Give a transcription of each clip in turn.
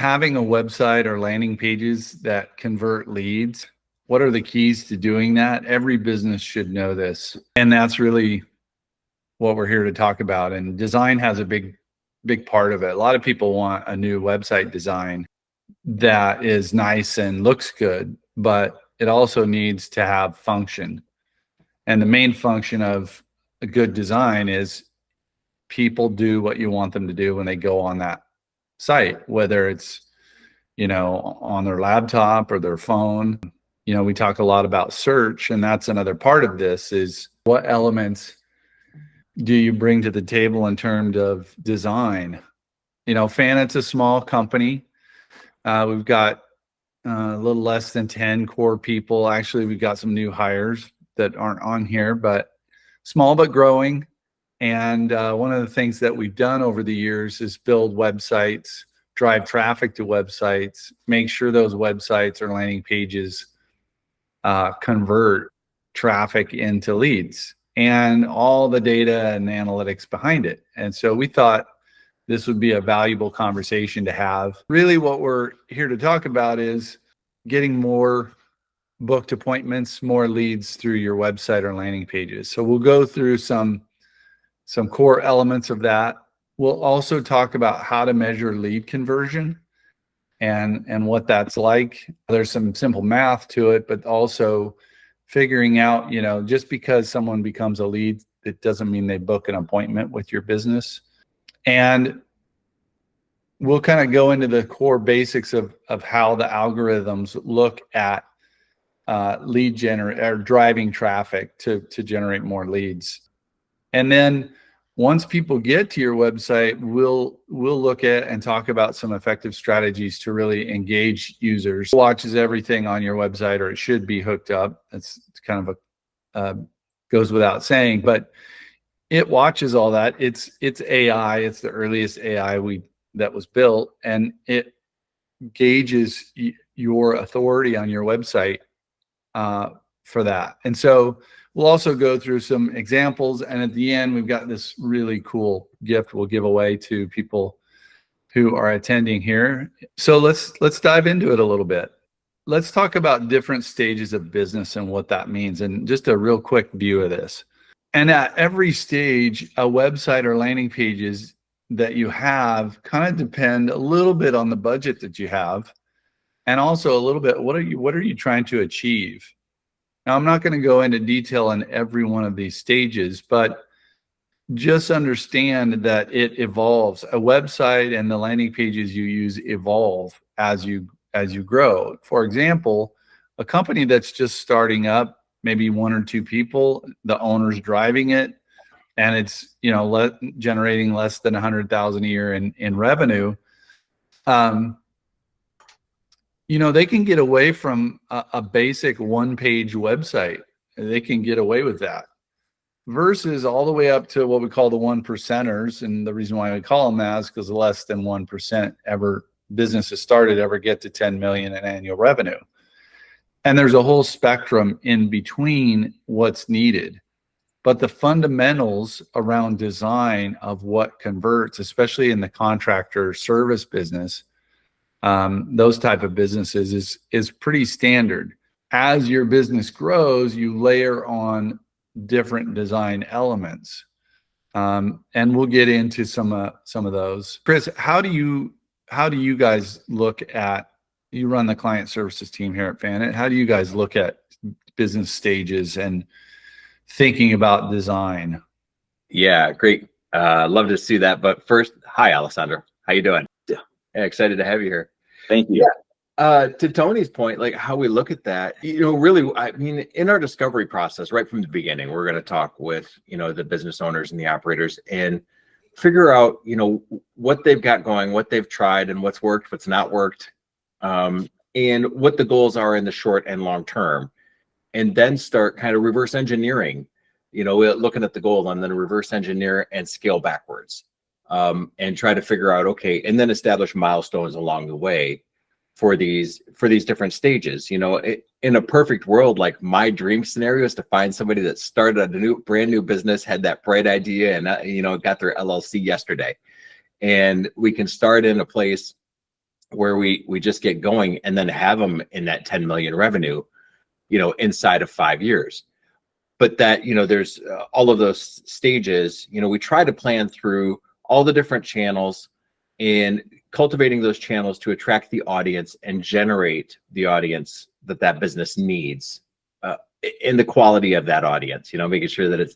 having a website or landing pages that convert leads, what are the keys to doing that? Every business should know this. And that's really what we're here to talk about. And design has a big part of it. A lot of people want a new website design that is nice and looks good, but it also needs to have function. And the main function of a good design is people do what you want them to do when they go on that site, whether it's, on their laptop or their phone. We talk a lot about search, and that's another part of this is what elements do you bring to the table in terms of design? Fannit's a small company. We've got a little less than 10 core people. Actually, we've got some new hires that aren't on here, but small but growing. And one of the things that we've done over the years is build websites, drive traffic to websites, make sure those websites or landing pages convert traffic into leads, and all the data and analytics behind it. And so we thought this would be a valuable conversation to have. Really what we're here to talk about is getting more booked appointments, more leads through your website or landing pages. So we'll go through some core elements of that. We'll also talk about how to measure lead conversion and what that's like. There's some simple math to it, but also figuring out, just because someone becomes a lead, it doesn't mean they book an appointment with your business. And we'll kind of go into the core basics of how the algorithms look at lead or driving traffic to generate more leads. And then once people get to your website, we'll look at and talk about some effective strategies to really engage users. It watches everything on your website, or it should be hooked up. It's kind of goes without saying, but it watches all that. It's AI. It's the earliest AI that was built, and it gauges your authority on your website for that. And so we'll also go through some examples, and at the end, we've got this really cool gift we'll give away to people who are attending here. So let's dive into it a little bit. Let's talk about different stages of business and what that means, and just a real quick view of this. And at every stage, a website or landing pages that you have kind of depend a little bit on the budget that you have, and also a little bit, what are you trying to achieve? Now, I'm not going to go into detail on every one of these stages, but just understand that it evolves. A website and the landing pages you use evolve as you grow. For example, a company that's just starting up, maybe 1 or 2 people, the owner's driving it, and it's generating less than 100,000 a year in revenue. They can get away from a basic 1-page website. They can get away with that, versus all the way up to what we call the 1%ers. And the reason why we call them that is because less than 1% businesses started ever get to 10 million in annual revenue. And there's a whole spectrum in between what's needed. But the fundamentals around design of what converts, especially in the contractor service business, those type of businesses is pretty standard. As your business grows, you layer on different design elements, and we'll get into some of those. Chris, how do you guys look at? You run the client services team here at Fannit. How do you guys look at business stages and thinking about design? Yeah, great. Love to see that. But first, hi, Alessandro. How you doing? Yeah, excited to have you here. Thank you. Yeah. To Tony's point, like how we look at that, really, I mean, in our discovery process, right from the beginning, we're going to talk with, the business owners and the operators and figure out, what they've got going, what they've tried, and what's worked, what's not worked, and what the goals are in the short and long term. And then start kind of reverse engineering, looking at the goal and then reverse engineer and scale backwards, and try to figure out, okay, and then establish milestones along the way for these different stages. In a perfect world, like my dream scenario is to find somebody that started a brand new business, had that bright idea, and got their LLC yesterday, and we can start in a place where we just get going and then have them in that 10 million revenue, inside of 5 years. But that, there's all of those stages, we try to plan through all the different channels and cultivating those channels to attract the audience and generate the audience that business needs, in the quality of that audience, making sure that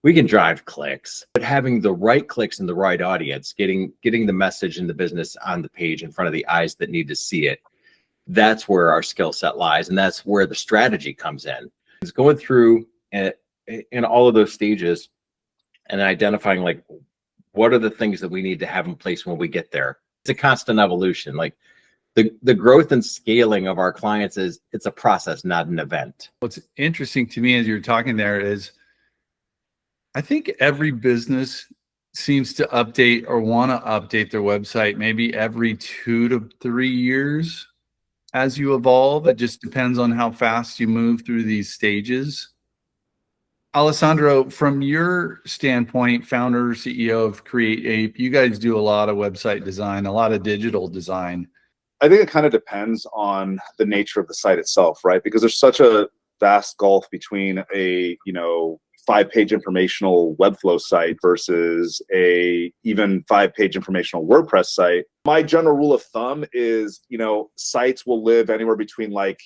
we can drive clicks, but having the right clicks in the right audience, getting the message in the business on the page in front of the eyes that need to see it. That's where our skill set lies. And that's where the strategy comes in. It's going through in all of those stages and identifying like, what are the things that we need to have in place when we get there? It's a constant evolution. Like the growth and scaling of our clients it's a process, not an event. What's interesting to me as you're talking there is I think every business seems to update or want to update their website maybe every 2 to 3 years as you evolve. It just depends on how fast you move through these stages. Alessandro, from your standpoint, founder, CEO of Create Ape, you guys do a lot of website design, a lot of digital design. I think it kind of depends on the nature of the site itself, right? Because there's such a vast gulf between a, 5-page informational Webflow site versus a even 5-page informational WordPress site. My general rule of thumb is, sites will live anywhere between 8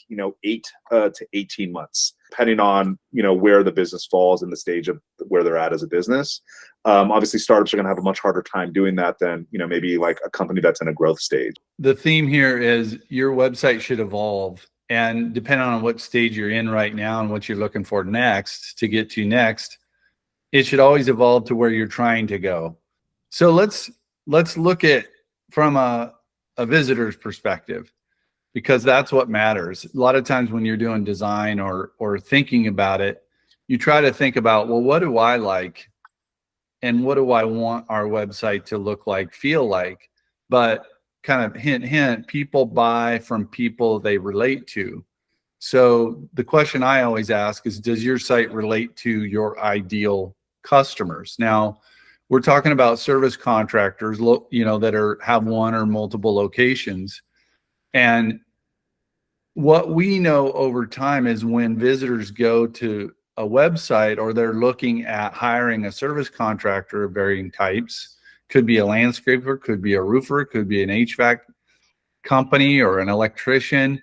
to 18 months, depending on, where the business falls in the stage of where they're at as a business. Obviously, startups are going to have a much harder time doing that than, maybe like a company that's in a growth stage. The theme here is your website should evolve. And depending on what stage you're in right now and what you're looking for next to get to next, it should always evolve to where you're trying to go. So let's look at from a visitor's perspective, because that's what matters. A lot of times when you're doing design or thinking about it, you try to think about, well, what do I like? And what do I want our website to look like, feel like? But kind of hint, people buy from people they relate to. So the question I always ask is, does your site relate to your ideal customers? Now, we're talking about service contractors, that have one or multiple locations. And what we know over time is when visitors go to a website or they're looking at hiring a service contractor of varying types, could be a landscaper, could be a roofer, could be an HVAC company or an electrician.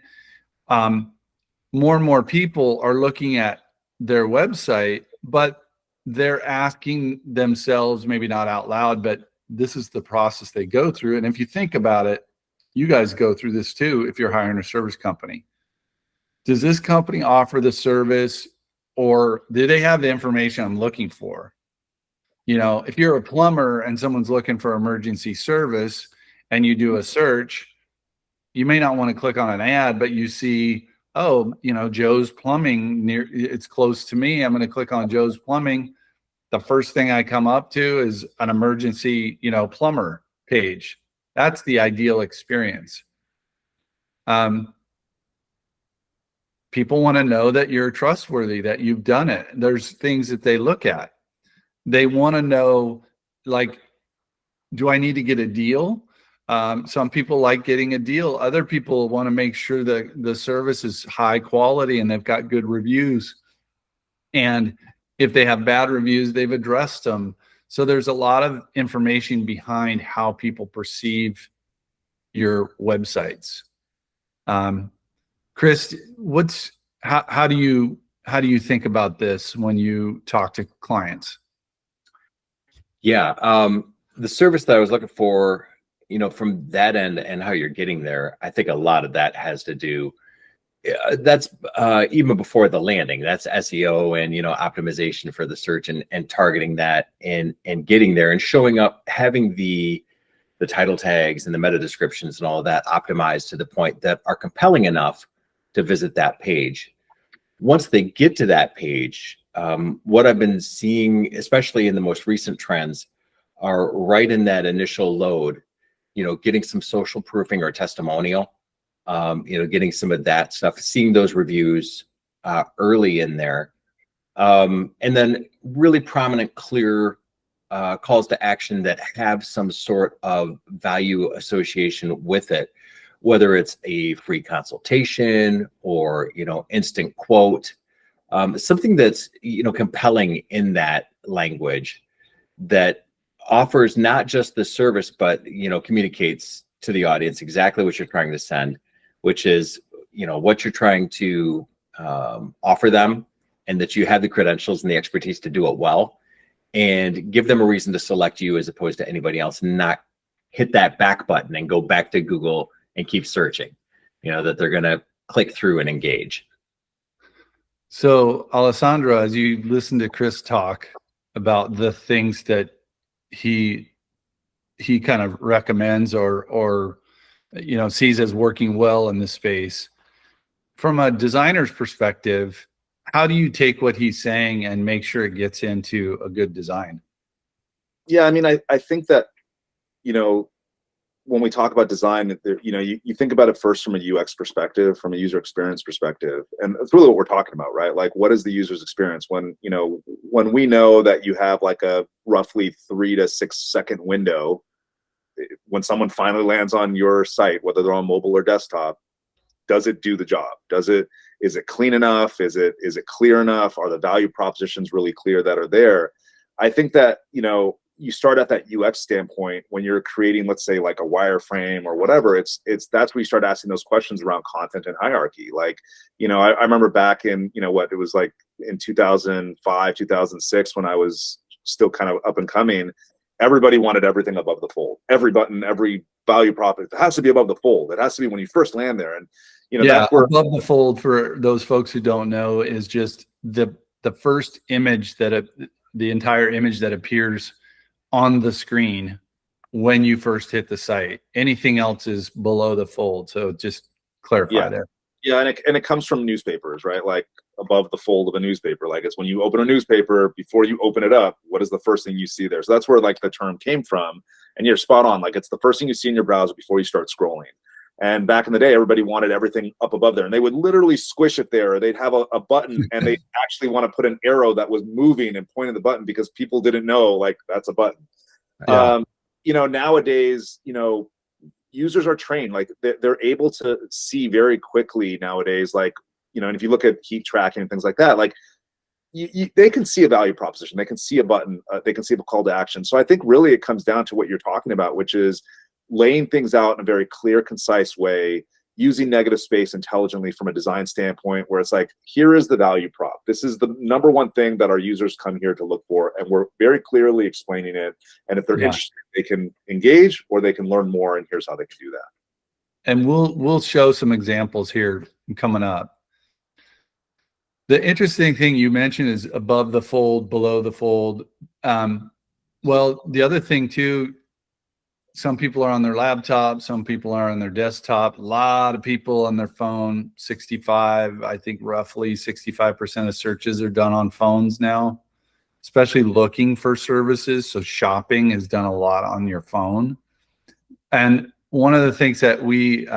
More and more people are looking at their website, but they're asking themselves, maybe not out loud, but this is the process they go through. And if you think about it, you guys go through this too if you're hiring a service company. Does this company offer the service, or do they have the information I'm looking for? If you're a plumber and someone's looking for emergency service and you do a search, you may not want to click on an ad, but you see, oh, Joe's Plumbing it's close to me. I'm going to click on Joe's Plumbing. The first thing I come up to is an emergency, plumber page. That's the ideal experience. People want to know that you're trustworthy, that you've done it. There's things that they look at. They want to know, like, do I need to get a deal? Some people like getting a deal. Other people want to make sure that the service is high quality and they've got good reviews. And if they have bad reviews, they've addressed them. So there's a lot of information behind how people perceive your websites. Chris, how do you think about this when you talk to clients? Yeah, the service that I was looking for, from that end and how you're getting there, I think a lot of that has to do, that's even before the landing, that's SEO and, optimization for the search and targeting that and getting there and showing up, having the title tags and the meta descriptions and all of that optimized to the point that are compelling enough to visit that page. Once they get to that page, what I've been seeing, especially in the most recent trends, are right in that initial load, getting some social proofing or testimonial, getting some of that stuff, seeing those reviews early in there. And then really prominent, clear calls to action that have some sort of value association with it, whether it's a free consultation or, instant quote, something that's, compelling in that language that offers not just the service, but, communicates to the audience exactly what you're trying to send, which is, what you're trying to offer them, and that you have the credentials and the expertise to do it well, and give them a reason to select you as opposed to anybody else, and not hit that back button and go back to Google and keep searching, that they're going to click through and engage. So, Alessandro, as you listen to Chris talk about the things that he kind of recommends or sees as working well in this space, from a designer's perspective, how do you take what he's saying and make sure it gets into a good design? Yeah, I mean, I think that, when we talk about design, you think about it first from a UX perspective, from a user experience perspective. And that's really what we're talking about, right? Like, what is the user's experience when we know that you have like a roughly 3 to 6 second window when someone finally lands on your site, whether they're on mobile or desktop, does it do the job? Is it clean enough? Is it clear enough? Are the value propositions really clear that are there? I think that, you start at that UX standpoint when you're creating, let's say, like a wireframe or whatever. That's where you start asking those questions around content and hierarchy. Like, I remember back in, it was like in 2005, 2006, when I was still kind of up and coming, everybody wanted everything above the fold. Every button, every value prop, it has to be above the fold. It has to be when you first land there. And, that's where above the fold, for those folks who don't know, is just the first image the entire image that appears on the screen when you first hit the site. Anything else is below the fold. So just clarify there. Yeah, and it comes from newspapers, right? Like above the fold of a newspaper. Like, it's when you open a newspaper, before you open it up, what is the first thing you see there? So that's where like the term came from. And you're spot on. Like, it's the first thing you see in your browser before you start scrolling. And back in the day, everybody wanted everything up above there, and they would literally squish it there. Or they'd have a button, and they actually want to put an arrow that was moving and pointing the button, because people didn't know, like, that's a button. Yeah. Nowadays, users are trained. Like, they're able to see very quickly nowadays. Like, and if you look at heat tracking and things like that, like, they can see a value proposition, they can see a button, they can see a call to action. So I think really it comes down to what you're talking about, which is laying things out in a very clear, concise way, using negative space intelligently from a design standpoint, where it's like, here is the value prop. This is the number one thing that our users come here to look for, and we're very clearly explaining it. And if they're interested, they can engage or they can learn more, and here's how they can do that. And we'll show some examples here coming up. The interesting thing you mentioned is above the fold, below the fold. Well, the other thing too, some people are on their laptop, some people are on their desktop, a lot of people on their phone. 65, I think roughly 65% of searches are done on phones now, especially looking for services. So shopping is done a lot on your phone. And one of the things that we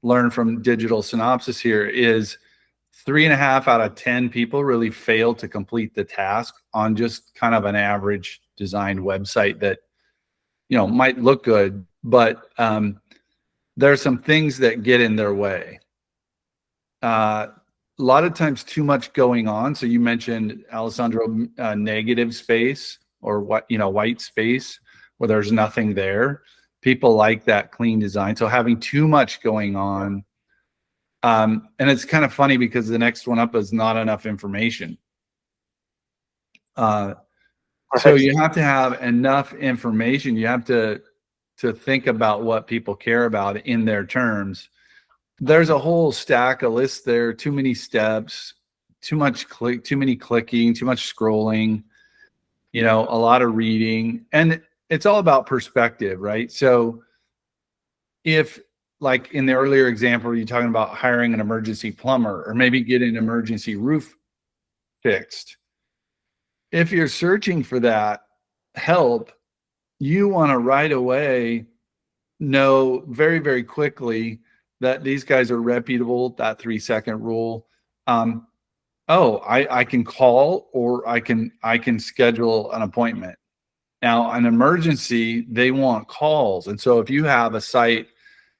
learned from Digital Synopsis here is 3.5 out of 10 people really fail to complete the task on just kind of an average designed website that might look good, but there are some things that get in their way. A lot of times too much going on. So you mentioned, Alessandro, negative space, or white space where there's nothing there. People like that clean design. So having too much going on, and it's kind of funny because the next one up is not enough information. So you have to have enough information. You have to think about what people care about in their terms. There's a whole stack of lists there, too many steps, too many clicking, too much scrolling, a lot of reading. And it's all about perspective, right? So if, like in the earlier example, you're talking about hiring an emergency plumber or maybe getting an emergency roof fixed. If you're searching for that help, you want to right away know very, very quickly that these guys are reputable, that 3-second rule. I can call, or I can schedule an appointment. Now, an emergency, they want calls. And so if you have a site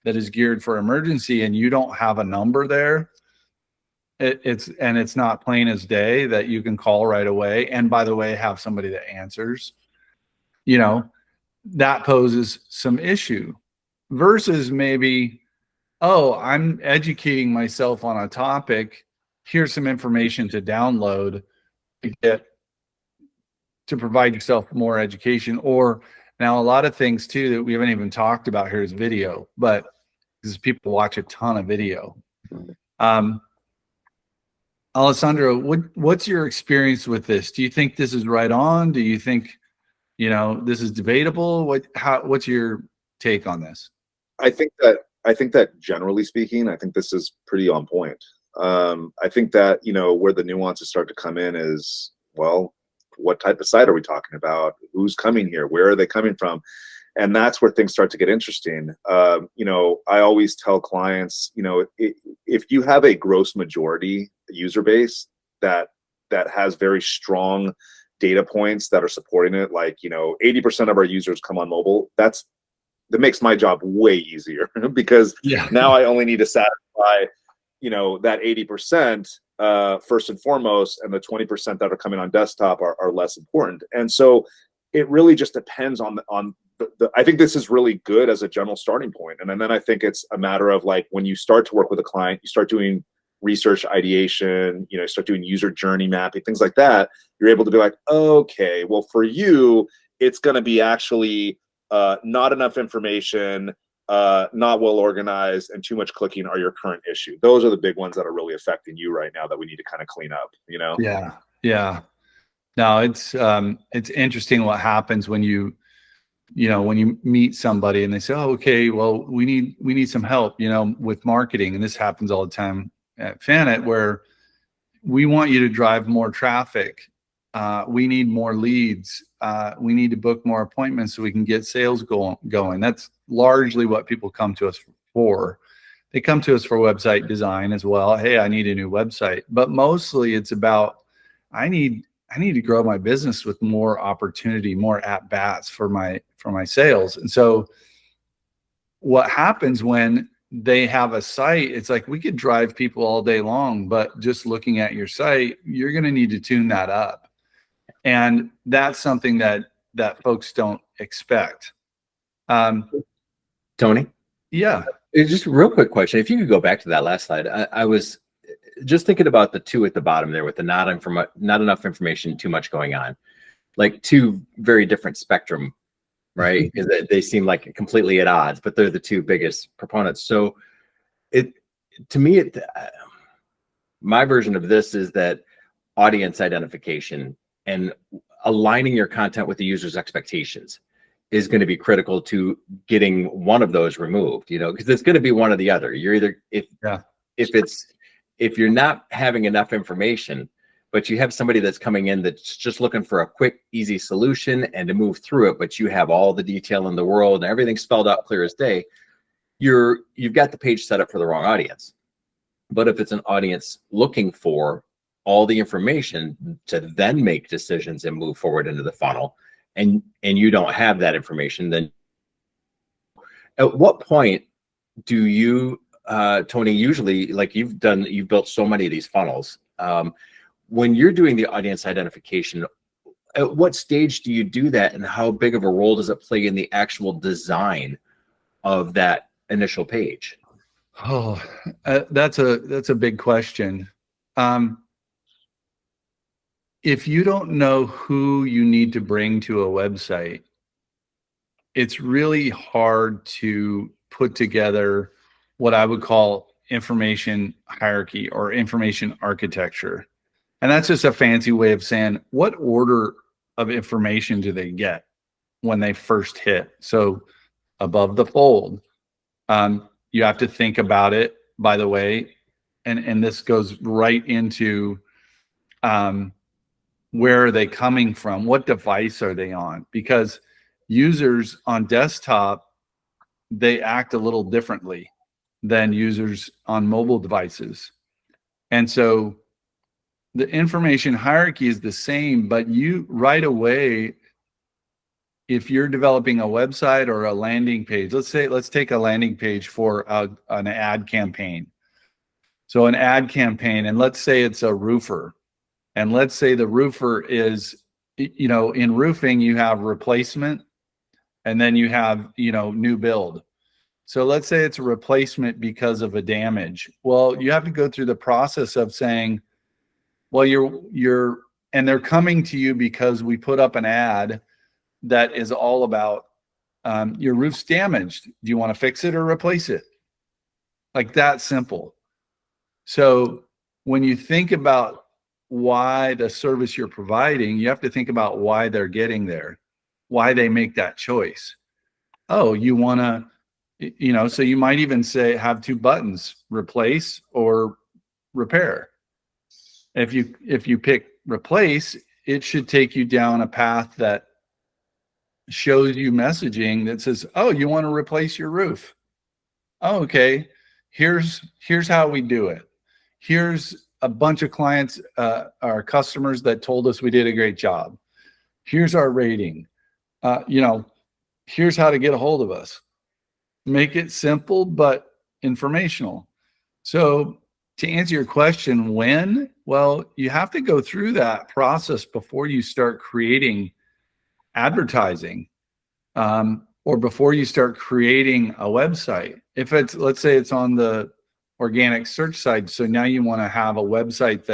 that is geared for emergency and you don't have a number there, it's not plain as day that you can call right away. And by the way, have somebody that answers, that poses some issue versus maybe, oh, I'm educating myself on a topic. Here's some information to download to provide yourself more education. Or now a lot of things too that we haven't even talked about here is video, but because people watch a ton of video. Alessandro, what's your experience with this? Do you think this is right on? Do you think, this is debatable? What's your take on this? I think that generally speaking, I think this is pretty on point. I think that, where the nuances start to come in is, well, what type of site are we talking about? Who's coming here? Where are they coming from? And that's where things start to get interesting. I always tell clients, if you have a gross majority user base that has very strong data points that are supporting it, like, 80% of our users come on mobile, that makes my job way easier because now I only need to satisfy, that 80% first and foremost, and the 20% that are coming on desktop are less important. And so it really just depends on I think this is really good as a general starting point. And then I think it's a matter of, like, when you start to work with a client, you start doing research ideation, start doing user journey mapping, things like that. You're able to be like, okay, well, for you, it's going to be actually not enough information, not well organized, and too much clicking are your current issue. Those are the big ones that are really affecting you right now that we need to kind of clean up, Yeah. No, it's interesting what happens when you meet somebody and they say, oh, okay, well, we need some help, with marketing. And this happens all the time at Fannit, where we want you to drive more traffic. We need more leads. We need to book more appointments so we can get sales going. That's largely what people come to us for. They come to us for website design as well. Hey, I need a new website, but mostly it's about, I need to grow my business with more opportunity, more at bats for my sales. And so what happens when they have a site, it's like, we could drive people all day long, but just looking at your site, you're going to need to tune that up. And that's something that folks don't expect. Tony? Yeah. Just a real quick question. If you could go back to that last slide, I was just thinking about the two at the bottom there with the not enough information, too much going on, like two very different spectrum, right? Because they seem like completely at odds, but they're the two biggest proponents. So my version of this is that audience identification and aligning your content with the user's expectations is going to be critical to getting one of those removed, because it's going to be one or the other. You're either, if you're not having enough information, but you have somebody that's coming in that's just looking for a quick, easy solution and to move through it, but you have all the detail in the world and everything spelled out clear as day, you've got the page set up for the wrong audience. But if it's an audience looking for all the information to then make decisions and move forward into the funnel, and you don't have that information, then at what point do you, Tony, usually, like you've built so many of these funnels, when you're doing the audience identification, at what stage do you do that, and how big of a role does it play in the actual design of that initial page? Oh, that's a big question. If you don't know who you need to bring to a website, it's really hard to put together what I would call information hierarchy or information architecture. And that's just a fancy way of saying, what order of information do they get when they first hit? So above the fold, you have to think about it, by the way, and this goes right into where are they coming from? What device are they on? Because users on desktop, they act a little differently than users on mobile devices. And so the information hierarchy is the same, but you right away, if you're developing a website or a landing page, let's take a landing page for an ad campaign. So an ad campaign, and let's say it's a roofer, and let's say the roofer is, in roofing, you have replacement and then you have, new build. So let's say it's a replacement because of a damage. Well, you have to go through the process of saying, well, and they're coming to you because we put up an ad that is all about your roof's damaged. Do you want to fix it or replace it? Like that simple. So when you think about why the service you're providing, you have to think about why they're getting there, why they make that choice. Oh, you want to, so you might even say have two buttons, replace or repair. If you pick replace, it should take you down a path that shows you messaging that says, oh, you want to replace your roof. Oh, okay. Here's how we do it. Here's a bunch of clients, our customers that told us we did a great job. Here's our rating. Here's how to get a hold of us. Make it simple, but informational. So to answer your question, when? Well, you have to go through that process before you start creating advertising, or before you start creating a website. If let's say it's on the organic search side, so now you want to have a website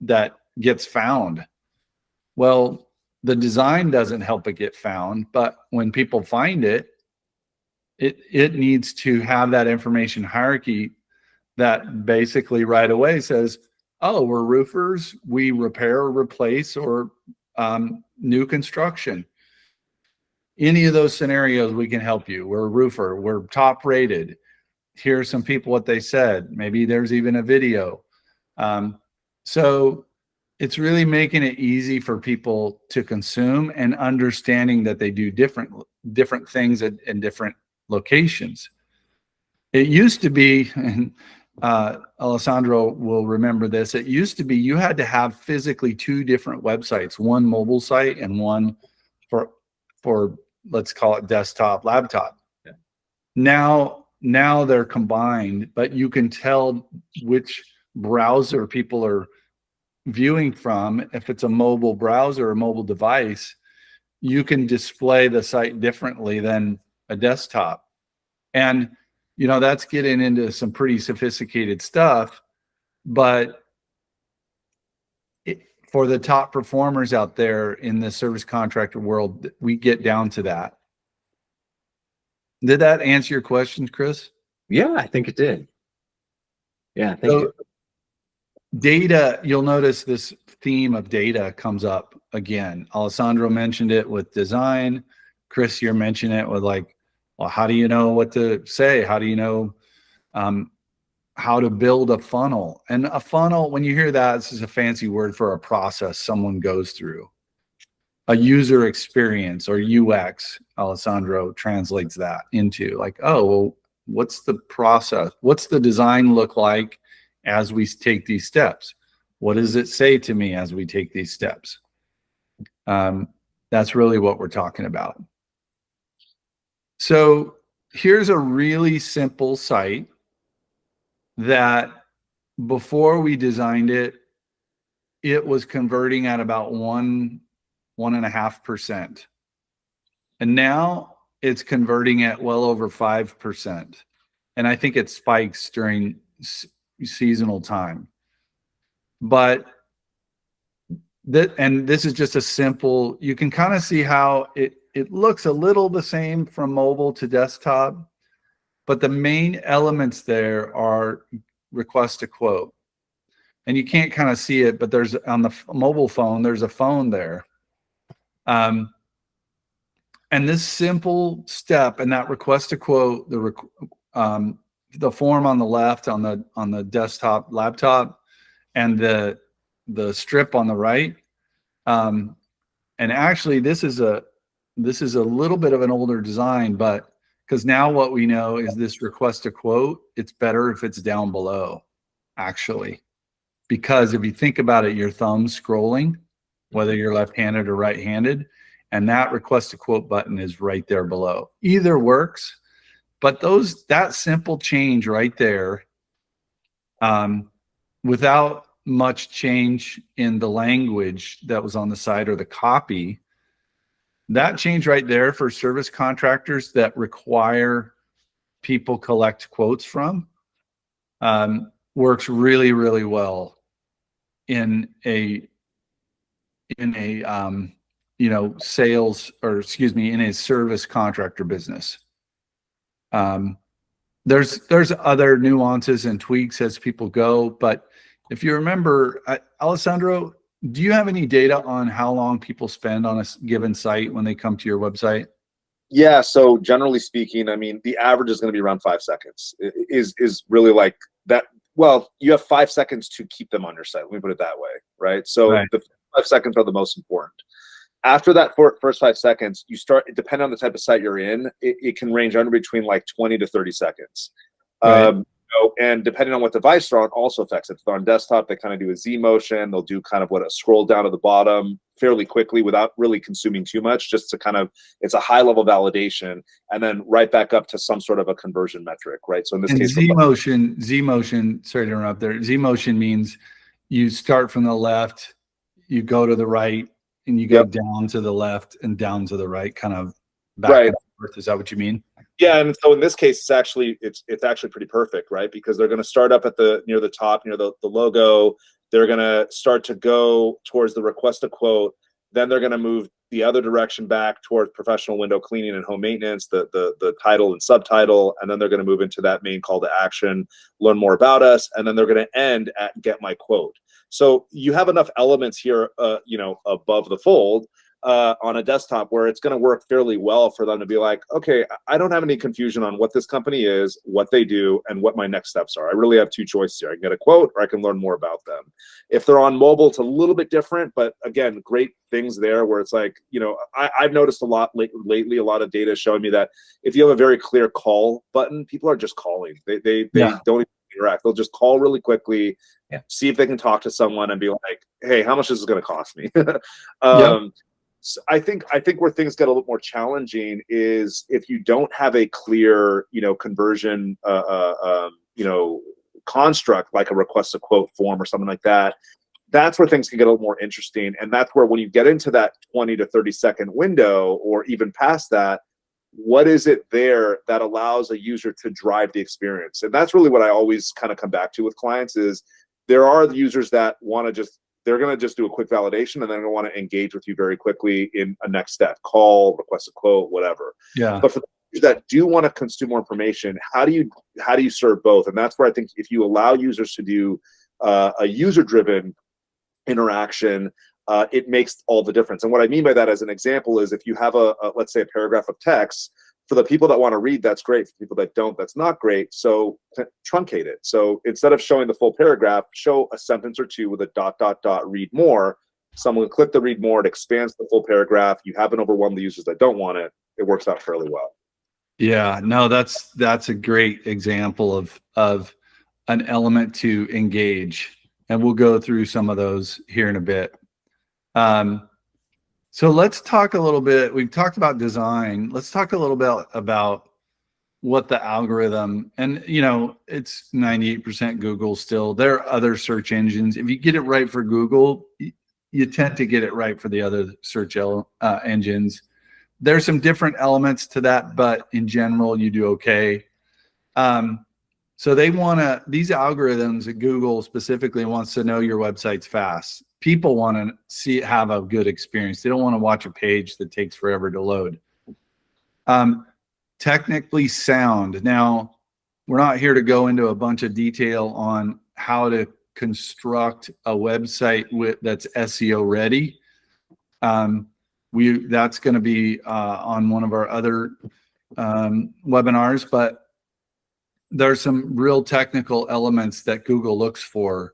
that gets found. Well, the design doesn't help it get found, but when people find it, it needs to have that information hierarchy that basically right away says, oh, we're roofers, we repair or replace or new construction. Any of those scenarios, we can help you. We're a roofer, we're top rated. Here's some people, what they said. Maybe there's even a video. So it's really making it easy for people to consume and understanding that they do different things in different locations. It used to be, and Alessandro will remember this, it used to be you had to have physically two different websites, one mobile site and one for let's call it desktop, laptop. Yeah. Now they're combined, but you can tell which browser people are viewing from. If it's a mobile browser or mobile device, you can display the site differently than a desktop. And that's getting into some pretty sophisticated stuff, but for the top performers out there in the service contractor world, we get down to that. Did that answer your question, Chris? Yeah, I think it did. Yeah, thank you. Data, you'll notice this theme of data comes up again. Alessandro mentioned it with design. Chris, you're mentioning it with well, how do you know what to say? How do you know how to build a funnel? And a funnel, when you hear that, this is a fancy word for a process someone goes through. A user experience or UX, Alessandro translates that into oh, well, what's the process? What's the design look like as we take these steps? What does it say to me as we take these steps? That's really what we're talking about. So here's a really simple site that before we designed it, it was converting at about 1.5%. And now it's converting at well over 5%. And I think it spikes during seasonal time. But this is just a simple, you can kind of see how it looks a little the same from mobile to desktop, but the main elements there are request a quote. And you can't kind of see it, but there's on the mobile phone, there's a phone there. And this simple step and that request a quote, the form on the left on the desktop laptop and the strip on the right. And actually this is a little bit of an older design, but because now what we know is this request a quote, it's better if it's down below, actually. Because if you think about it, your thumb's scrolling, whether you're left-handed or right-handed, and that request a quote button is right there below. Either works, but that simple change right there, without much change in the language that was on the site or the copy, that change right there for service contractors that require people collect quotes from, works really, really well in a sales, or excuse me, in a service contractor business. There's other nuances and tweaks as people go, but if you remember, Alessandro, do you have any data on how long people spend on a given site when they come to your website? Yeah, so generally speaking, I mean, the average is going to be around 5 seconds. Is really like that. Well, you have 5 seconds to keep them on your site. Let me put it that way, right? So Right. the 5 seconds are the most important. After that first 5 seconds, you start, depending on the type of site you're in, it can range under between like 20 to 30 seconds. Right. And depending on what device they're on also affects it. If they're on desktop, they kind of do a Z motion. They'll do kind of a scroll down to the bottom fairly quickly without really consuming too much, just to kind of, it's a high level validation, and then right back up to some sort of a conversion metric, right? So in this case, Z motion, sorry to interrupt there. Z motion means you start from the left, you go to the right, and you go down to the left and down to the right, kind of back and forth. Is that what you mean? Yeah, and so in this case, it's actually pretty perfect, right? Because they're going to start up at near the top, near the logo. They're going to start to go towards the request a quote. Then they're going to move the other direction back towards professional window cleaning and home maintenance, the title and subtitle, and then they're going to move into that main call to action, learn more about us, and then they're going to end at get my quote. So you have enough elements here, above the fold, on a desktop where it's going to work fairly well for them to be like, okay, I don't have any confusion on what this company is, what they do, and what my next steps are. I really have two choices here. I can get a quote or I can learn more about them. If they're on mobile, it's a little bit different, but again, great things there where it's like, I've noticed a lot lately, a lot of data showing me that if you have a very clear call button, people are just calling. They don't even interact. They'll just call really quickly, see if they can talk to someone and be like, hey, how much is this going to cost me? So I think where things get a little more challenging is if you don't have a clear, conversion, construct like a request a quote form or something like that. That's where things can get a little more interesting, and that's where when you get into that 20 to 30-second window, or even past that, what is it there that allows a user to drive the experience? And that's really what I always kind of come back to with clients is there are the users that want to they're going to just do a quick validation, and then they're going to want to engage with you very quickly in a next step, call, request a quote, whatever. Yeah. But for those that do want to consume more information, how do you serve both? And that's where I think if you allow users to do a user-driven interaction, it makes all the difference. And what I mean by that as an example is if you have let's say a paragraph of text, for the people that want to read, that's great. For people that don't, that's not great. So truncate it. So instead of showing the full paragraph, show a sentence or two with a ... read more. Someone will click the read more. It expands the full paragraph. You haven't overwhelmed the users that don't want it. It works out fairly well. Yeah, no, that's a great example of an element to engage, and we'll go through some of those here in a bit. So let's talk a little bit. We've talked about design. Let's talk a little bit about what the algorithm, and it's 98% Google still. There are other search engines. If you get it right for Google, you tend to get it right for the other search engines. There's some different elements to that, but in general, you do okay. So these algorithms at Google specifically wants to know your website's fast. People want to have a good experience. They don't want to watch a page that takes forever to load. Technically sound. Now, we're not here to go into a bunch of detail on how to construct a website that's SEO ready. That's going to be on one of our other webinars, but there's some real technical elements that Google looks for.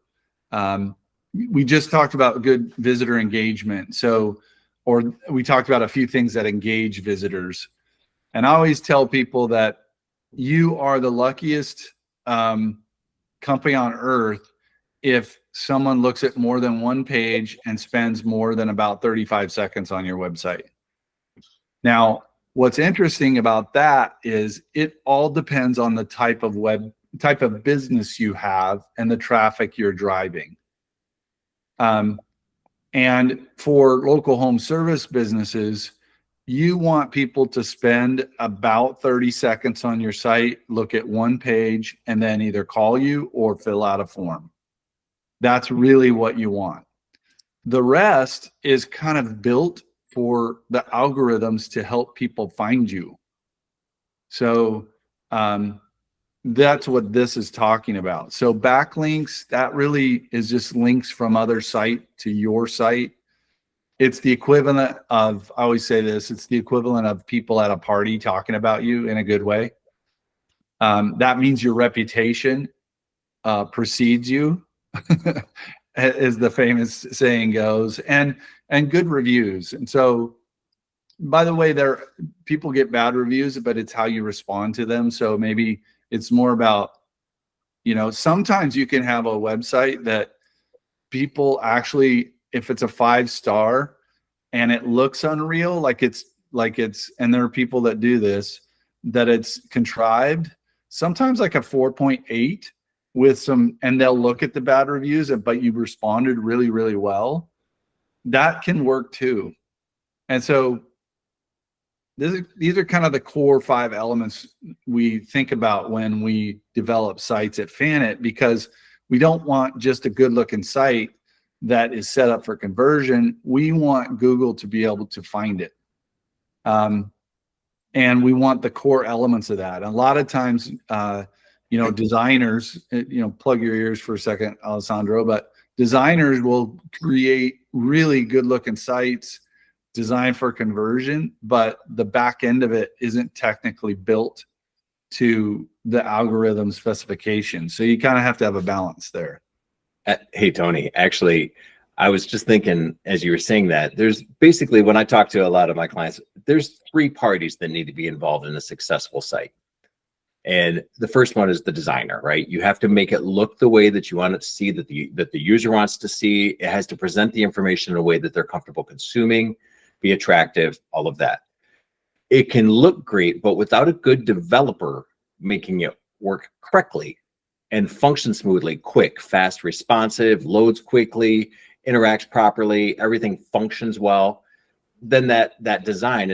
We just talked about good visitor engagement. Or we talked about a few things that engage visitors. And I always tell people that you are the luckiest company on earth if someone looks at more than one page and spends more than about 35 seconds on your website. Now, what's interesting about that is it all depends on the type of business you have and the traffic you're driving. And for local home service businesses, you want people to spend about 30 seconds on your site, look at one page, and then either call you or fill out a form. That's really what you want. The rest is kind of built for the algorithms to help people find you. So that's what this is talking about. So backlinks, that really is just links from other site to your site. It's the equivalent of, I always say this, it's the equivalent of people at a party talking about you in a good way. That means your reputation precedes you, as the famous saying goes, and good reviews. And so, by the way, people get bad reviews, but it's how you respond to them. So maybe it's more about, sometimes you can have a website that people actually, if it's a 5-star and it looks unreal, like it's, and there are people that do this, that it's contrived, sometimes like a 4.8 with some, and they'll look at the bad reviews, but you responded really, really well. That can work too. And so these are kind of the core 5 elements we think about when we develop sites at Fannit, because we don't want just a good looking site that is set up for conversion. We want Google to be able to find it. And we want the core elements of that. A lot of times, designers, plug your ears for a second, Alessandro, but designers will create really good looking sites designed for conversion, but the back end of it isn't technically built to the algorithm specification. So you kind of have to have a balance there. Hey, Tony, actually, I was just thinking as you were saying that, there's basically, when I talk to a lot of my clients, there's 3 parties that need to be involved in a successful site. And the first one is the designer, right? You have to make it look the way that you want it to see, that the user wants to see. It has to present the information in a way that they're comfortable consuming, be attractive, all of that. It can look great, but without a good developer making it work correctly and function smoothly, quick, fast, responsive, loads quickly, interacts properly, everything functions well, then that design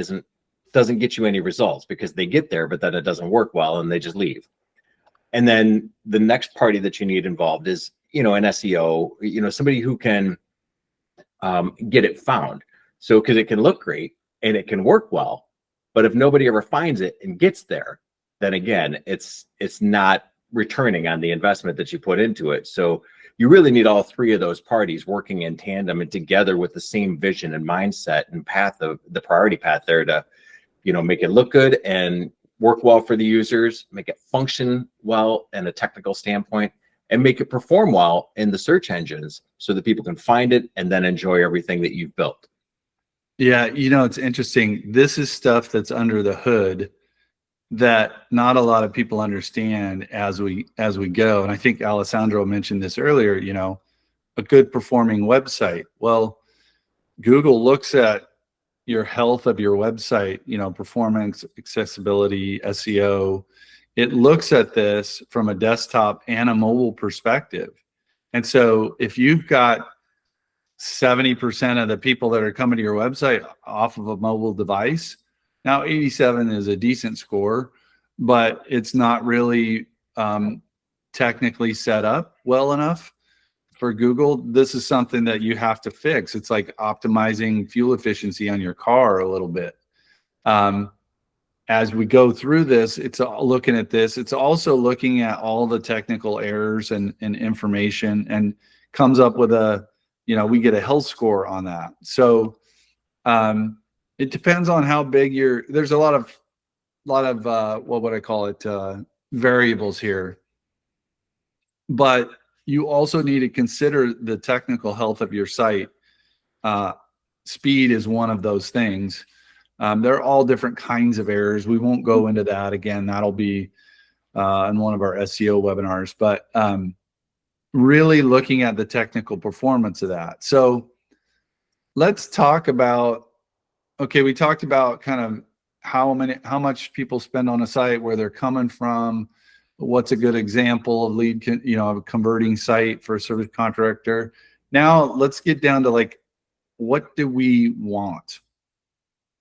doesn't get you any results, because they get there, but then it doesn't work well and they just leave. And then the next party that you need involved is, an SEO, somebody who can get it found. So, because it can look great and it can work well, but if nobody ever finds it and gets there, then again, it's not returning on the investment that you put into it. So you really need all 3 of those parties working in tandem and together with the same vision and mindset and path of the priority path there to, make it look good and work well for the users, make it function well in a technical standpoint, and make it perform well in the search engines so that people can find it and then enjoy everything that you've built. Yeah, it's interesting. This is stuff that's under the hood that not a lot of people understand as we go. And I think Alessandro mentioned this earlier, a good performing website. Well, Google looks at your health of your website, performance, accessibility, SEO. It looks at this from a desktop and a mobile perspective. And so if you've got 70% of the people that are coming to your website off of a mobile device, now 87 is a decent score, but it's not really technically set up well enough for Google. This is something that you have to fix. It's like optimizing fuel efficiency on your car a little bit. As we go through this, it's looking at this. It's also looking at all the technical errors and information, and comes up with we get a health score on that. So it depends on how big there's a lot of what would I call it, variables here. But you also need to consider the technical health of your site. Speed is one of those things. There are all different kinds of errors. We won't go into that again. That'll be in one of our SEO webinars. But really looking at the technical performance of that. So let's talk about okay, we talked about kind of how much people spend on a site, where they're coming from, what's a good example of a converting site for a service contractor. Now let's get down to like, what do we want?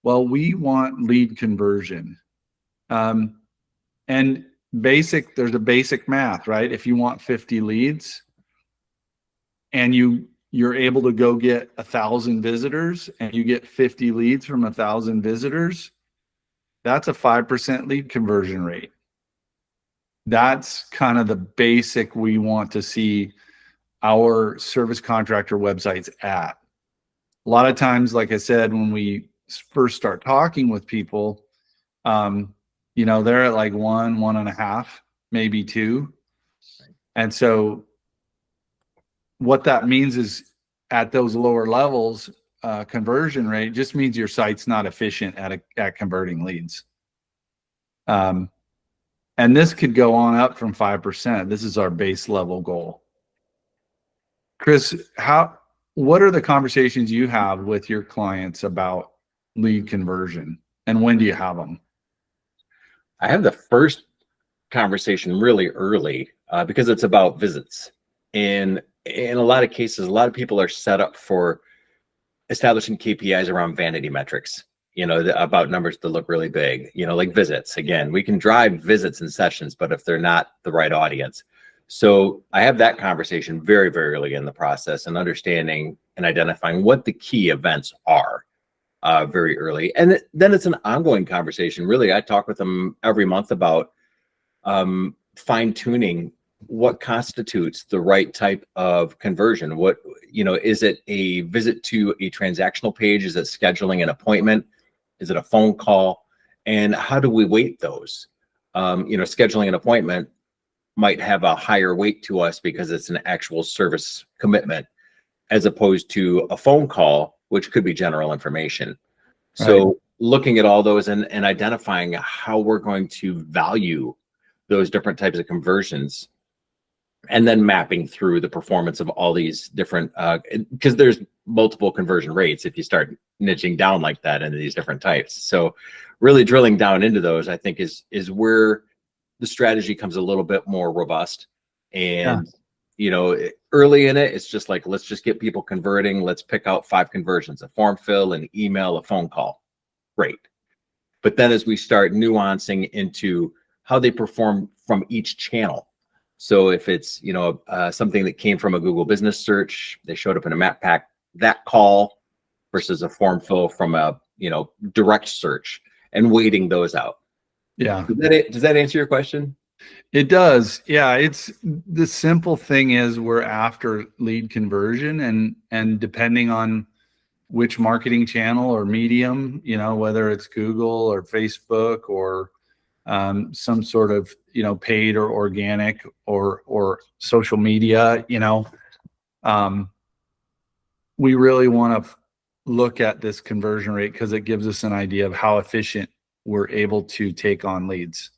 Well, we want lead conversion. And there's a basic math, right? If you want 50 leads and you're able to go get 1,000 visitors and you get 50 leads from 1,000 visitors, that's a 5% lead conversion rate. That's kind of the basic we want to see our service contractor websites at. A lot of times, like I said, when we first start talking with people, they're at like 1.5, maybe 2. And so what that means is, at those lower levels, conversion rate just means your site's not efficient at converting leads. And this could go on up from 5%. This is our base level goal. Chris, what are the conversations you have with your clients about lead conversion, and when do you have them? I have the first conversation really early because it's about visits. And in a lot of cases, a lot of people are set up for establishing KPIs around vanity metrics, about numbers that look really big, like visits. Again, we can drive visits and sessions, but if they're not the right audience. So I have that conversation very, very early in the process, and understanding and identifying what the key events are very early. And then it's an ongoing conversation. Really, I talk with them every month about fine tuning what constitutes the right type of conversion. Is it a visit to a transactional page? Is it scheduling an appointment? Is it a phone call? And how do we weight those? Scheduling an appointment might have a higher weight to us because it's an actual service commitment, as opposed to a phone call, which could be general information. So Right. Looking at all those and identifying how we're going to value those different types of conversions, and then mapping through the performance of all these different, because there's multiple conversion rates if you start niching down like that into these different types. So really drilling down into those, I think, is where the strategy comes a little bit more robust. And early in it, it's just like, let's just get people converting. Let's pick out 5 conversions: a form fill, an email, a phone call. Great. But then as we start nuancing into how they perform from each channel. So if it's, something that came from a Google business search, they showed up in a map pack, that call, versus a form fill from a, direct search, and weighting those out. Yeah. Does that answer your question? It does. Yeah. It's the simple thing is, we're after lead conversion, and depending on which marketing channel or medium, whether it's Google or Facebook or some sort of, paid or organic or social media, we really want to look at this conversion rate, because it gives us an idea of how efficient we're able to take on leads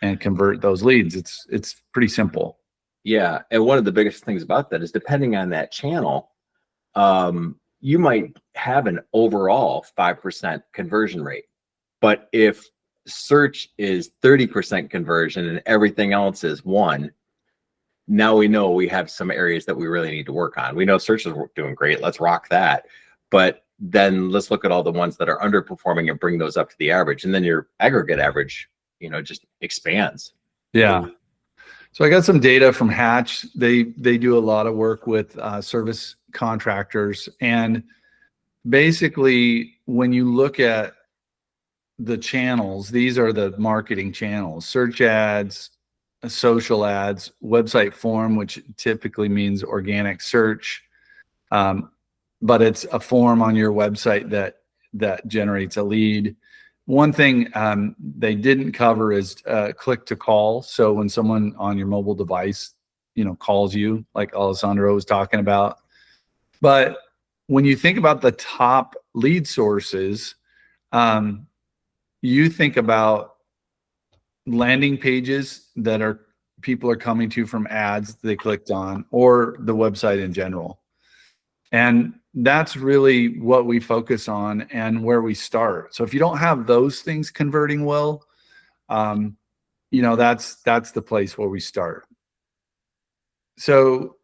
and convert those leads. It's pretty simple. Yeah. And one of the biggest things about that is, depending on that channel, you might have an overall 5% conversion rate. But if search is 30% conversion and everything else is 1, now we know we have some areas that we really need to work on. We know search is doing great. Let's rock that. But then let's look at all the ones that are underperforming and bring those up to the average. And then your aggregate average, just expands. Yeah. So I got some data from Hich. They do a lot of work with service contractors. And basically, when you look at the channels, these are the marketing channels: search ads, social ads, website form, which typically means organic search. But it's a form on your website that generates a lead. One thing they didn't cover is click to call. So when someone on your mobile device, calls you, like Alessandro was talking about. But when you think about the top lead sources, you think about landing pages that people are coming to from ads they clicked on, or the website in general. And that's really what we focus on and where we start. So if you don't have those things converting well, that's the place where we start. So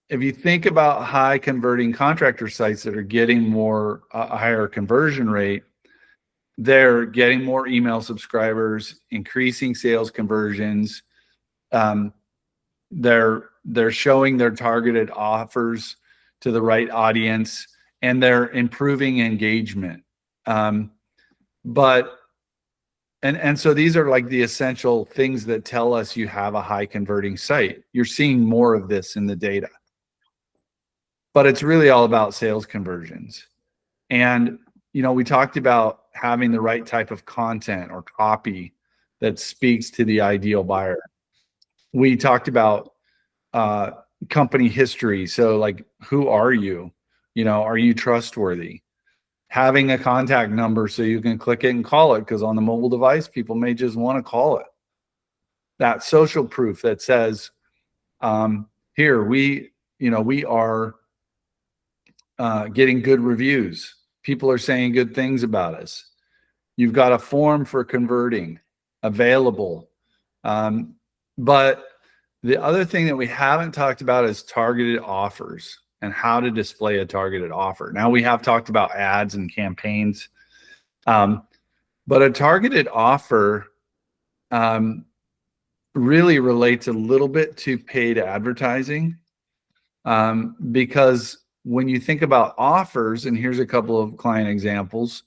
if you think about high converting contractor sites that are getting more a higher conversion rate, they're getting more email subscribers, increasing sales conversions. They're showing their targeted offers to the right audience, and they're improving engagement. So these are like the essential things that tell us you have a high converting site. You're seeing more of this in the data, but it's really all about sales conversions. And we talked about having the right type of content or copy that speaks to the ideal buyer. We talked about company history. So like, who are you? Are you trustworthy? Having a contact number so you can click it and call it, because on the mobile device, people may just want to call it. That social proof that says, here, we are getting good reviews. People are saying good things about us. You've got a form for converting available. But the other thing that we haven't talked about is targeted offers and how to display a targeted offer. Now, we have talked about ads and campaigns, but a targeted offer really relates a little bit to paid advertising, because when you think about offers, and here's a couple of client examples.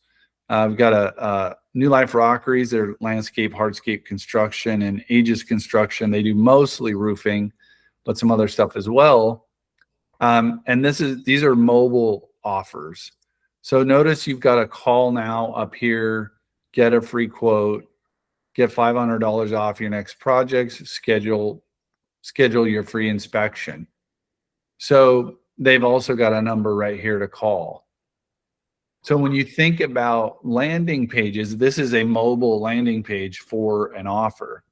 I've got a New Life Rockeries, they're landscape, hardscape construction, and Aegis Construction. They do mostly roofing, but some other stuff as well. And these are mobile offers. So notice you've got a call now up here, get a free quote, get $500 off your next projects, schedule your free inspection. So they've also got a number right here to call. So when you think about landing pages, this is a mobile landing page for an offer,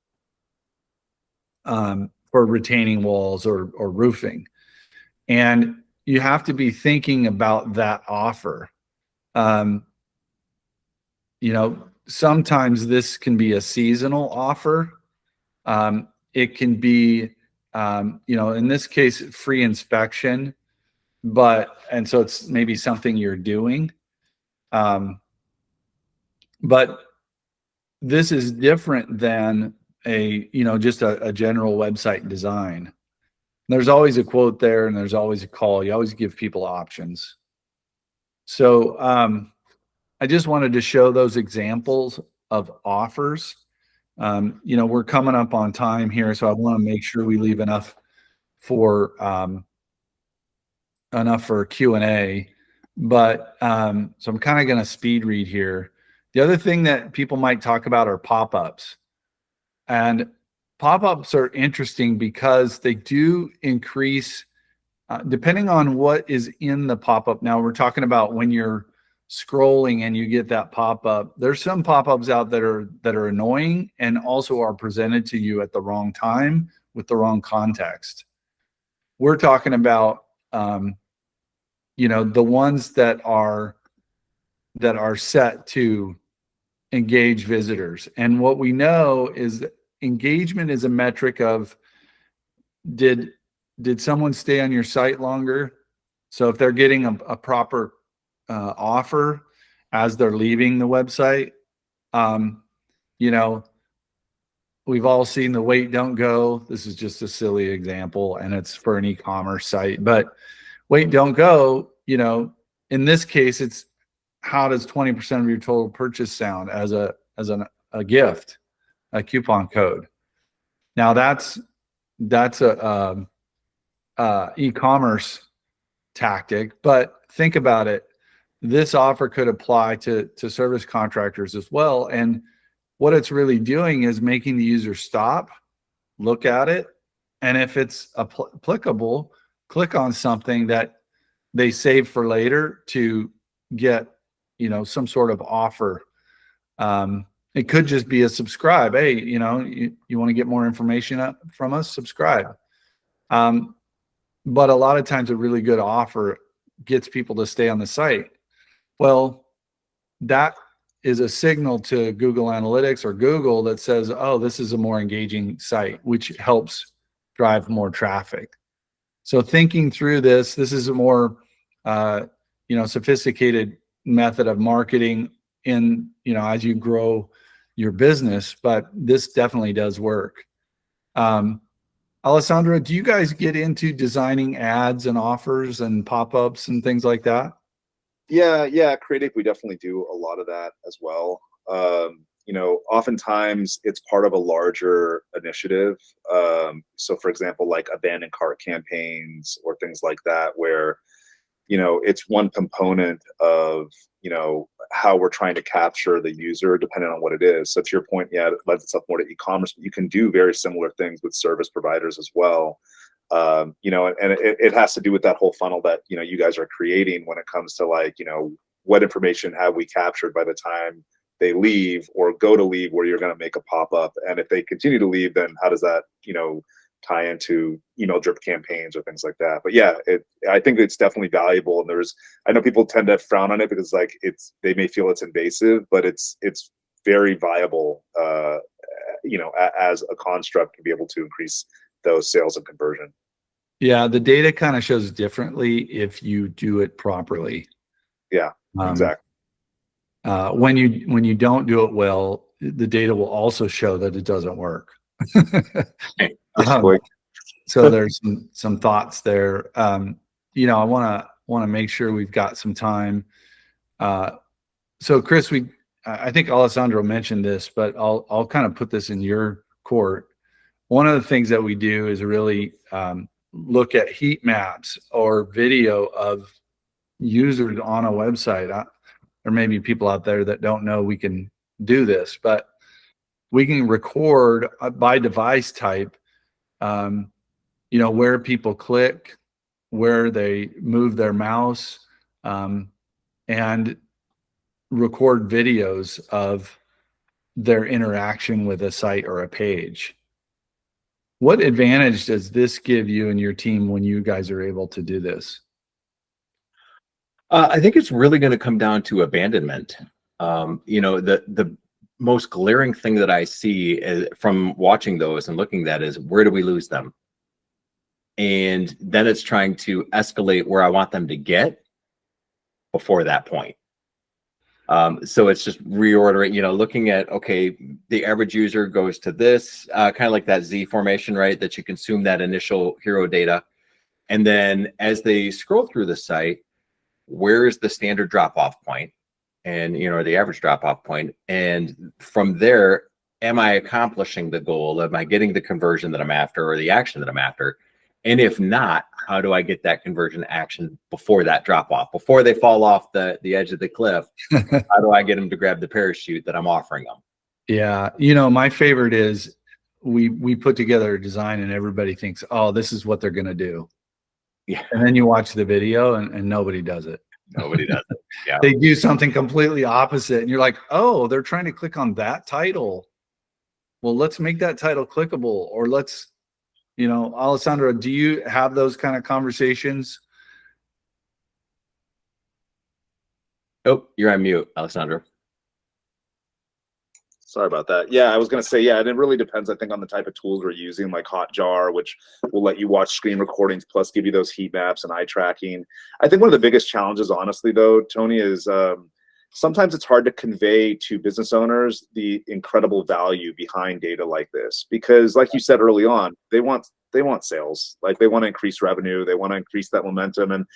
for retaining walls or roofing. And you have to be thinking about that offer. Sometimes this can be a seasonal offer. It can be, in this case, free inspection, and so it's maybe something you're doing. But this is different than just a general website design. There's always a quote there, and there's always a call. You always give people options. So I just wanted to show those examples of offers. We're coming up on time here, so I want to make sure we leave enough for Q&A. But so I'm kind of going to speed read here. The other thing that people might talk about are pop-ups. And pop-ups are interesting because they do increase, depending on what is in the pop-up. Now, we're talking about when you're scrolling and you get that pop-up. There's some pop-ups out that are annoying and also are presented to you at the wrong time with the wrong context. We're talking about the ones that are set to engage visitors. And what we know is that engagement is a metric of did someone stay on your site longer? So if they're getting a proper offer as they're leaving the website, we've all seen the wait, don't go. This is just a silly example, and it's for an e-commerce site, but wait, don't go, in this case, it's how does 20% of your total purchase sound as a gift, a coupon code. Now that's a e-commerce tactic, but think about it. This offer could apply to service contractors as well. And what it's really doing is making the user stop, look at it, and if it's applicable, click on something that they save for later to get some sort of offer. It could just be a subscribe. Hey, you want to get more information from us, subscribe. But a lot of times a really good offer gets people to stay on the site. Well, that is a signal to Google Analytics or Google that says, oh, this is a more engaging site, which helps drive more traffic. So thinking through this is a more sophisticated method of marketing in, as you grow your business, but this definitely does work. Alessandra, do you guys get into designing ads and offers and pop-ups and things like that? Yeah, creative. We definitely do a lot of that as well. Oftentimes it's part of a larger initiative. So for example, like abandoned cart campaigns or things like that, where, it's one component of, how we're trying to capture the user depending on what it is. So to your point, yeah, it lends itself more to e-commerce, but you can do very similar things with service providers as well. And it has to do with that whole funnel that, you guys are creating when it comes to like, what information have we captured by the time they leave or go to leave, where you're going to make a pop-up. And if they continue to leave, then how does that, tie into email drip campaigns or things like that. But yeah, I think it's definitely valuable. And I know people tend to frown on it because like they may feel it's invasive, but it's very viable, as a construct to be able to increase those sales and conversion. Yeah, the data kind of shows differently if you do it properly. Yeah, exactly. When you don't do it well, the data will also show that it doesn't work. So there's some thoughts there. I want to make sure we've got some time. So Chris, I think Alessandro mentioned this, but I'll kind of put this in your court. One of the things that we do is really look at heat maps or video of users on a website. There may be people out there that don't know we can do this, but we can record by device type, where people click, where they move their mouse, and record videos of their interaction with a site or a page. What advantage does this give you and your team when you guys are able to do this? I think it's really going to come down to abandonment. The most glaring thing that I see from watching those and looking at that is, where do we lose them? And then it's trying to escalate where I want them to get before that point. So it's just reordering, looking at, okay, the average user goes to this, kind of like that Z formation, right? That you consume that initial hero data. And then as they scroll through the site, where is the standard drop-off point? And, or the average drop-off point. And from there, am I accomplishing the goal? Am I getting the conversion that I'm after or the action that I'm after? And if not, how do I get that conversion action before that drop-off, before they fall off the edge of the cliff? How do I get them to grab the parachute that I'm offering them? Yeah. My favorite is we put together a design and everybody thinks, oh, this is what they're going to do. Yeah. And then you watch the video and nobody does it. Nobody does it. Yeah. They do something completely opposite. And you're like, oh, they're trying to click on that title. Well, let's make that title clickable, or let's, Alessandro, do you have those kind of conversations? Oh, you're on mute, Alessandro. Sorry about that. Yeah, I was going to say, yeah, and it really depends, I think, on the type of tools we're using, like Hotjar, which will let you watch screen recordings plus give you those heat maps and eye tracking. I think one of the biggest challenges, honestly, though, Tony, is sometimes it's hard to convey to business owners the incredible value behind data like this, because like you said early on, they want sales, like they want to increase revenue, they want to increase that momentum. And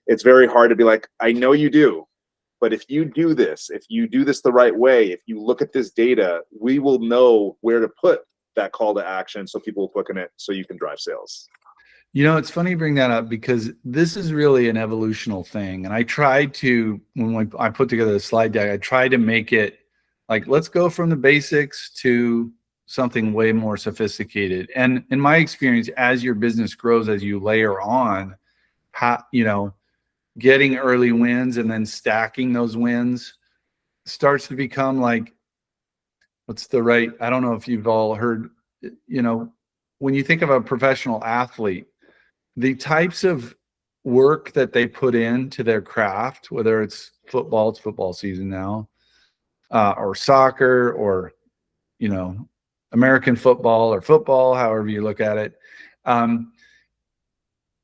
it's very hard to be like, I know you do, but if you do this the right way, if you look at this data, we will know where to put that call to action so people will click on it so you can drive sales. It's funny you bring that up, because this is really an evolutional thing. And I tried to, when I put together the slide deck, I tried to make it like, let's go from the basics to something way more sophisticated. And in my experience, as your business grows, as you layer on, getting early wins and then stacking those wins starts to become like, I don't know if you've all heard, when you think of a professional athlete, the types of work that they put into their craft, whether it's football season now, or soccer, or, you know, American football or football, however you look at it.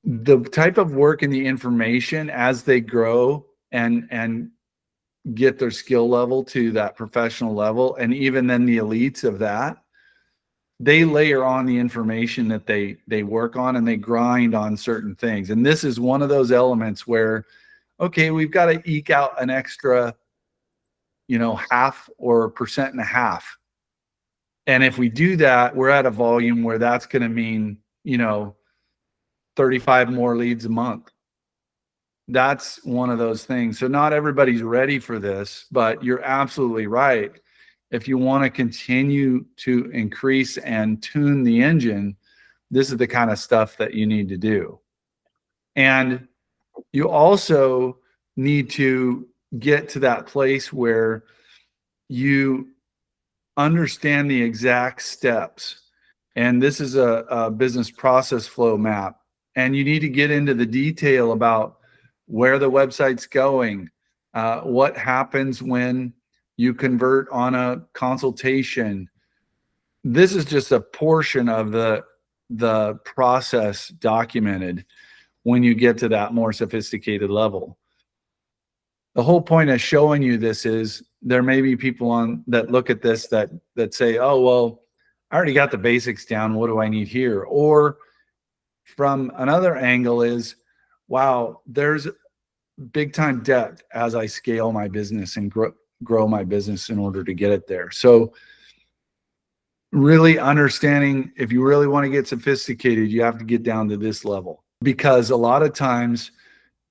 The type of work and the information as they grow and get their skill level to that professional level, and even then the elites of that, they layer on the information that they work on, and they grind on certain things. And this is one of those elements where, okay, we've got to eke out an extra, you know, 0.5 or 1.5%. And if we do that, we're at a volume where that's going to mean, you know, 35 more leads a month. That's one of those things. So not everybody's ready for this, but you're absolutely right. If you want to continue to increase and tune the engine, this is the kind of stuff that you need to do. And you also need to get to that place where you understand the exact steps. And this is a business process flow map. And you need to get into the detail about where the website's going, what happens when you convert on a consultation. This is just a portion of the process documented when you get to that more sophisticated level. The whole point of showing you this is there may be people on that look at this that say, oh, well, I already got the basics down. What do I need here? Or from another angle is, wow, there's big time depth as I scale my business and grow my business in order to get it there. So really understanding, if you really want to get sophisticated, you have to get down to this level, because a lot of times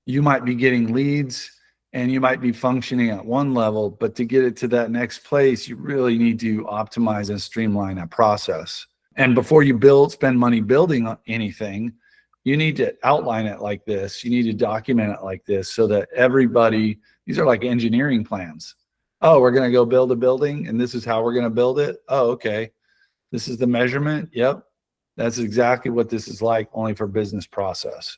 you might be getting leads and you might be functioning at one level, but to get it to that next place, you really need to optimize and streamline that process. And before you spend money building anything, you need to outline it like this. You need to document it like this so that everybody, these are like engineering plans. Oh, we're going to go build a building and this is how we're going to build it. Oh, okay. This is the measurement. Yep. That's exactly what this is like, only for business process.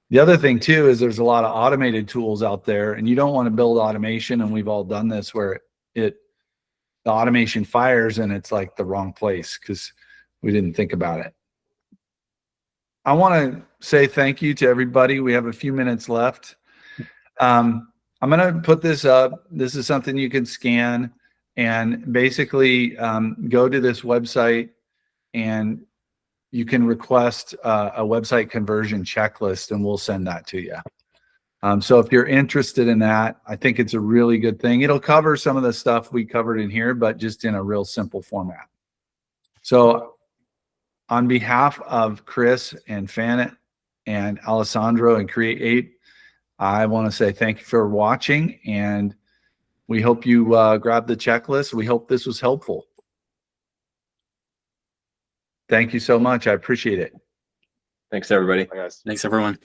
The other thing too is there's a lot of automated tools out there, and you don't want to build automation. And we've all done this where the automation fires and it's like the wrong place because we didn't think about it. I want to say thank you to everybody. We have a few minutes left. I'm going to put this up. This is something you can scan and basically go to this website, and you can request a website conversion checklist, and we'll send that to you. So if you're interested in that, I think it's a really good thing. It'll cover some of the stuff we covered in here, but just in a real simple format. So on behalf of Chris and Fannit and Alessandro and Create8, I want to say thank you for watching, and we hope you grab the checklist. We hope this was helpful. Thank you so much. I appreciate it. Thanks, everybody. Bye, guys. Thanks, everyone.